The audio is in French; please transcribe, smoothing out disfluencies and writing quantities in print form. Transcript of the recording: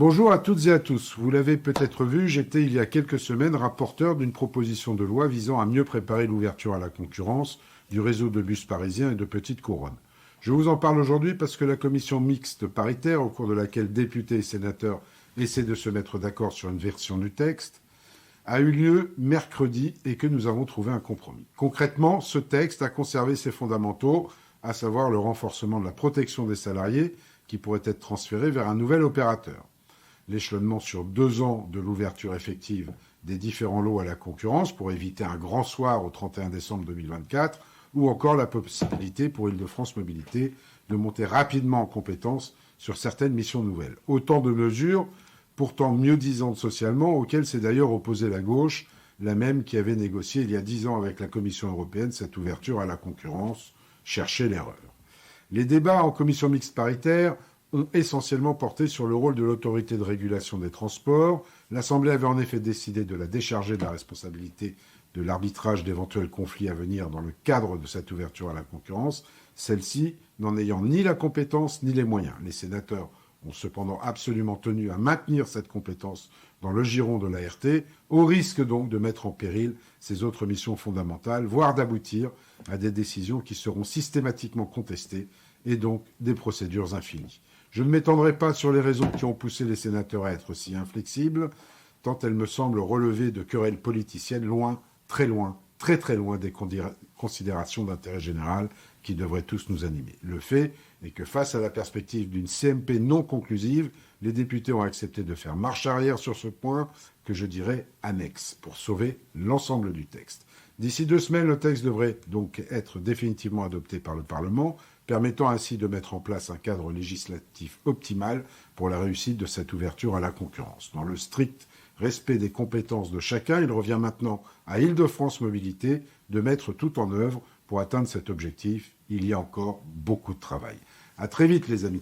Bonjour à toutes et à tous. Vous l'avez peut-être vu, j'étais il y a quelques semaines rapporteur d'une proposition de loi visant à mieux préparer l'ouverture à la concurrence du réseau de bus parisiens et de petites couronnes. Je vous en parle aujourd'hui parce que la commission mixte paritaire, au cours de laquelle députés et sénateurs essaient de se mettre d'accord sur une version du texte, a eu lieu mercredi et que nous avons trouvé un compromis. Concrètement, ce texte a conservé ses fondamentaux, à savoir le renforcement de la protection des salariés qui pourrait être transféré vers un nouvel opérateur, l'échelonnement sur 2 ans de l'ouverture effective des différents lots à la concurrence pour éviter un grand soir au 31 décembre 2024, ou encore la possibilité pour Île-de-France Mobilité de monter rapidement en compétence sur certaines missions nouvelles. Autant de mesures pourtant mieux-disantes socialement, auxquelles s'est d'ailleurs opposée la gauche, la même qui avait négocié il y a 10 ans avec la Commission européenne cette ouverture à la concurrence. Cherchez l'erreur. Les débats en commission mixte paritaire ont essentiellement porté sur le rôle de l'autorité de régulation des transports. L'Assemblée avait en effet décidé de la décharger de la responsabilité de l'arbitrage d'éventuels conflits à venir dans le cadre de cette ouverture à la concurrence, celle-ci n'en ayant ni la compétence ni les moyens. Les sénateurs ont cependant absolument tenu à maintenir cette compétence dans le giron de l'ART, au risque donc de mettre en péril ses autres missions fondamentales, voire d'aboutir à des décisions qui seront systématiquement contestées et donc des procédures infinies. Je ne m'étendrai pas sur les raisons qui ont poussé les sénateurs à être si inflexibles, tant elles me semblent relever de querelles politiciennes loin, très loin des considérations d'intérêt général qui devraient tous nous animer. Le fait est que face à la perspective d'une CMP non conclusive, les députés ont accepté de faire marche arrière sur ce point que je dirais annexe, pour sauver l'ensemble du texte. D'ici 2 semaines, le texte devrait donc être définitivement adopté par le Parlement, permettant ainsi de mettre en place un cadre législatif optimal pour la réussite de cette ouverture à la concurrence. Dans le strict respect des compétences de chacun, il revient maintenant à Île-de-France Mobilité de mettre tout en œuvre pour atteindre cet objectif. Il y a encore beaucoup de travail. À très vite, les amis.